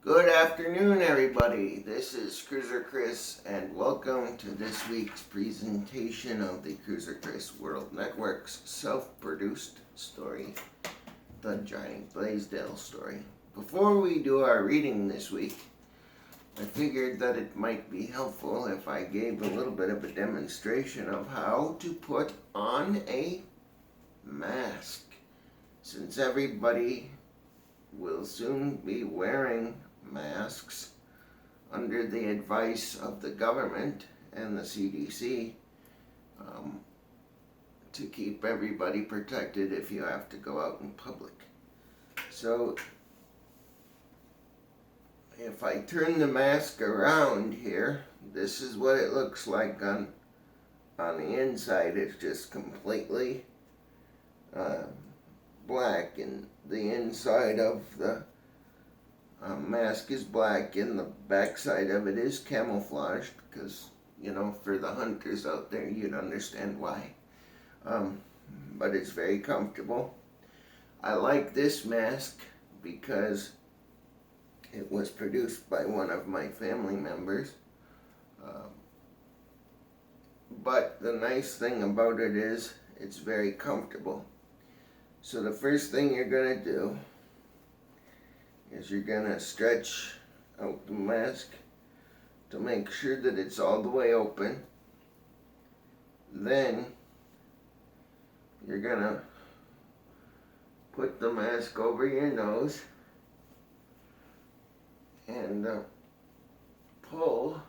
Good afternoon, everybody. This is Cruiser Chris, and welcome to this week's presentation of the Cruiser Chris World Network's self-produced story, the Jhonni Blaze Dale story. Before we do our reading this week, I figured that it might be helpful if I gave a little bit of a demonstration of how to put on a mask, since everybody will soon be wearing masks under the advice of the government and the CDC to keep everybody protected if you have to go out in public. So if I turn the mask around here, this is what it looks like on the inside. It's just completely black, and the inside of the mask is black, and the back side of it is camouflaged because, for the hunters out there, you'd understand why. But it's very comfortable. I like this mask because it was produced by one of my family members. But the nice thing about it is it's very comfortable. So the first thing you're going to do is you're going to stretch out the mask to make sure that it's all the way open. Then you're going to put the mask over your nose and pull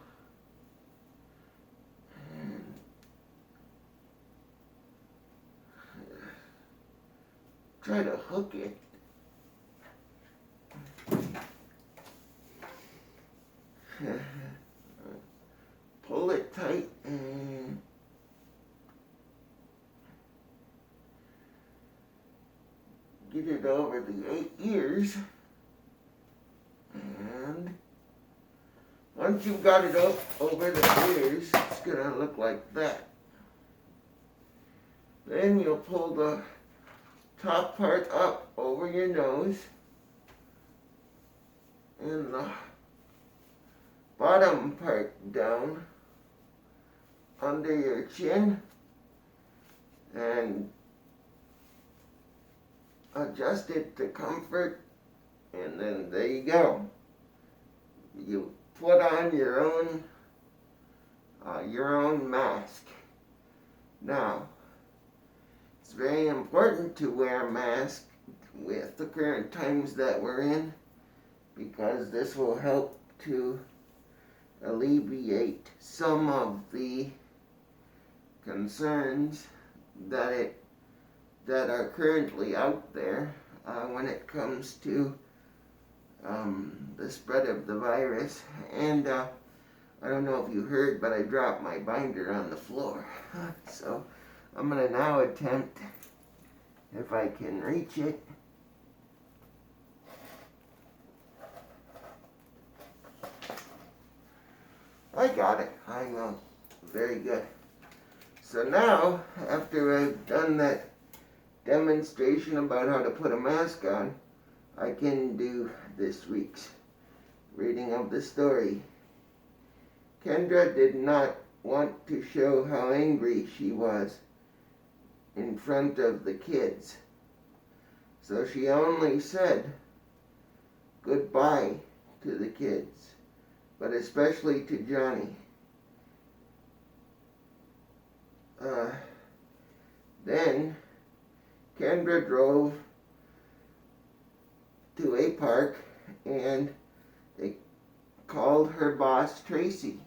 and try to hook it. Pull it tight and get it over the ears. And once you've got it up over the ears, it's going to look like that. Then you'll pull the top part up over your nose and the bottom part down under your chin and adjust it to comfort, and then there you go. You put on your own mask. Now, it's very important to wear a mask with the current times that we're in, because this will help to alleviate some of the concerns that are currently out there when it comes to the spread of the virus. And I don't know if you heard, but I dropped my binder on the floor. So I'm going to now attempt, if I can reach it, I got it. I know. Very good. So now, after I've done that demonstration about how to put a mask on, I can do this week's reading of the story. Kendra did not want to show how angry she was in front of the kids, so she only said goodbye to the kids, but especially to Johnny. Then Kendra drove to a park and they called her boss Tracy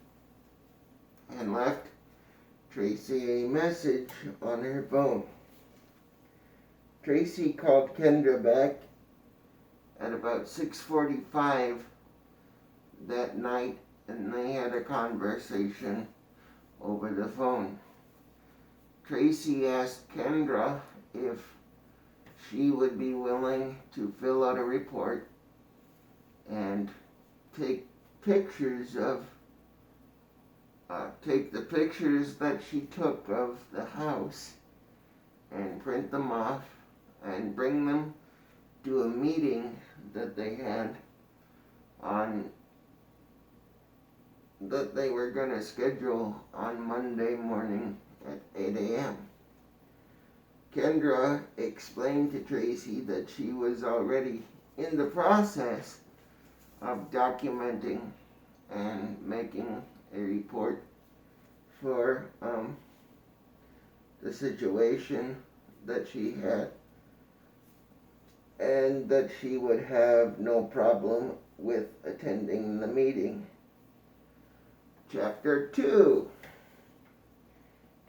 and left Tracy a message on her phone. Tracy called Kendra back at about 6:45 that night, and they had a conversation over the phone. Tracy asked Kendra if she would be willing to fill out a report and take pictures of take the pictures that she took of the house and print them off and bring them to a meeting that they had on that they were going to schedule on Monday morning at 8 a.m. Kendra explained to Tracy that she was already in the process of documenting and making a report for the situation that she had, and that she would have no problem with attending the meeting. Chapter 2.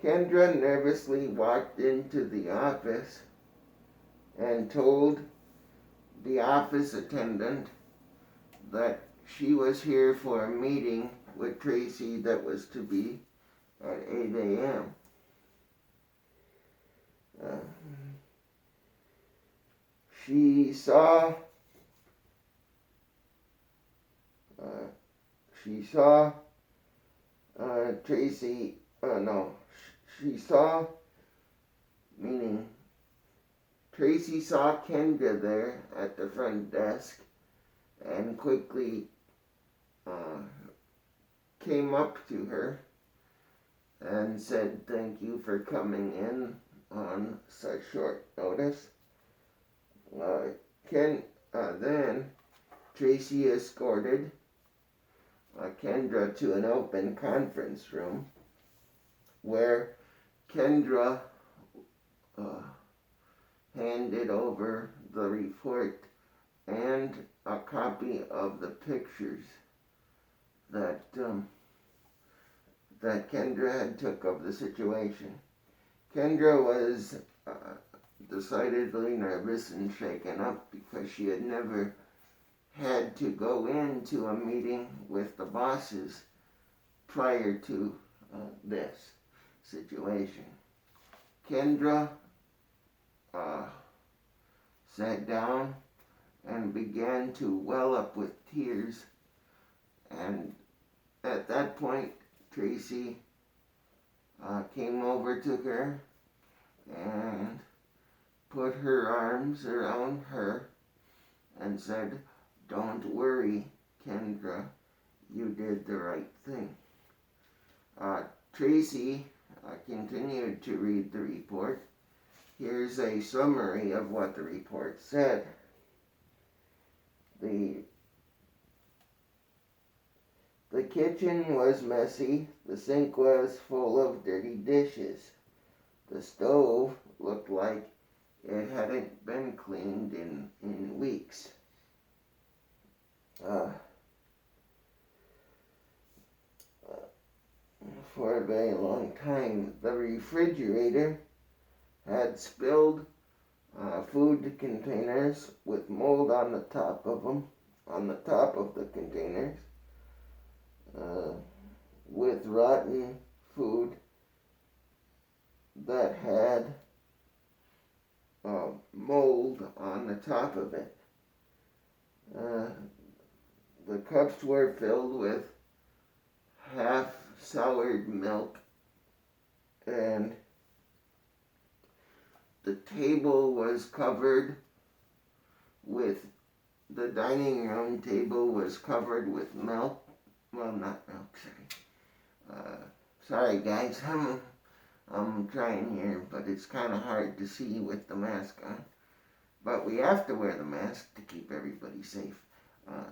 Kendra nervously walked into the office and told the office attendant that she was here for a meeting with Tracy that was to be at 8 a.m. She saw Tracy, she saw, meaning Tracy saw Kendra there at the front desk and quickly came up to her and said, "Thank you for coming in on such short notice." Then Tracy escorted Kendra to an open conference room where Kendra handed over the report and a copy of the pictures that Kendra had took of the situation. Kendra was decidedly nervous and shaken up because she had never had to go into a meeting with the bosses prior to this situation. Kendra sat down and began to well up with tears, and at that point Tracy came over to her and put her arms around her and said, "Don't worry, Kendra, you did the right thing." Tracy continued to read the report. Here's a summary of what the report said. The kitchen was messy. The sink was full of dirty dishes. The stove looked like it hadn't been cleaned in weeks. For a very long time. The refrigerator had spilled food containers with mold on the top of them, on the top of the containers, with rotten food that had mold on the top of it. The cups were filled with half-soured milk, and the table was covered with, the dining room table was covered with milk. Well, not milk, sorry. Sorry guys, I'm trying here, but it's kind of hard to see with the mask on. But we have to wear the mask to keep everybody safe.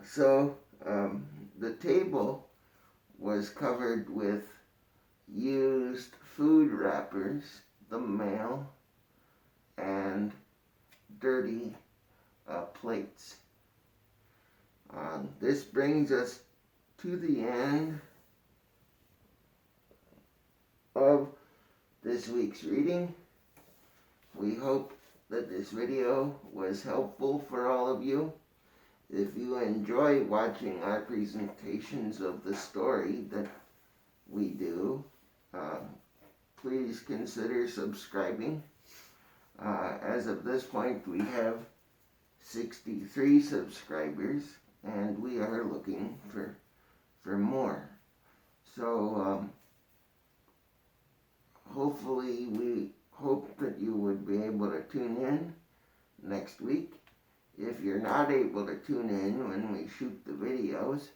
So the table was covered with used food wrappers, the mail, and dirty plates. This brings us to the end of this week's reading. We hope that this video was helpful for all of you. If you enjoy watching our presentations of the story that we do, please consider subscribing. As of this point, we have 63 subscribers, and we are looking for more. So hopefully we hope that you would be able to tune in next week. If you're not able to tune in when we shoot the video, videos,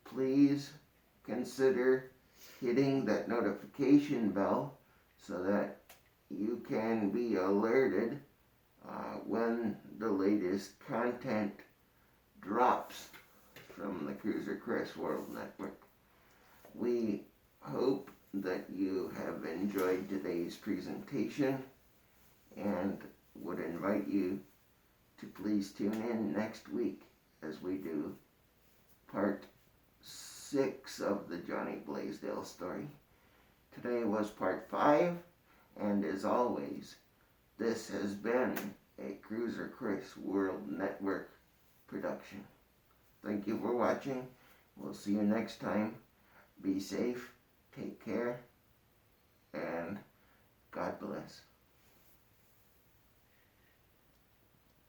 please consider hitting that notification bell so that you can be alerted when the latest content drops from the Cruiser Chris World Network. We hope that you have enjoyed today's presentation and would invite you to please tune in next week as we do part 6 of the Jhonni Blaze Dale story. Today was part 5, and as always, this has been a Cruiser Chris World Network production. Thank you for watching. We'll see you next time. Be safe, take care, and God bless.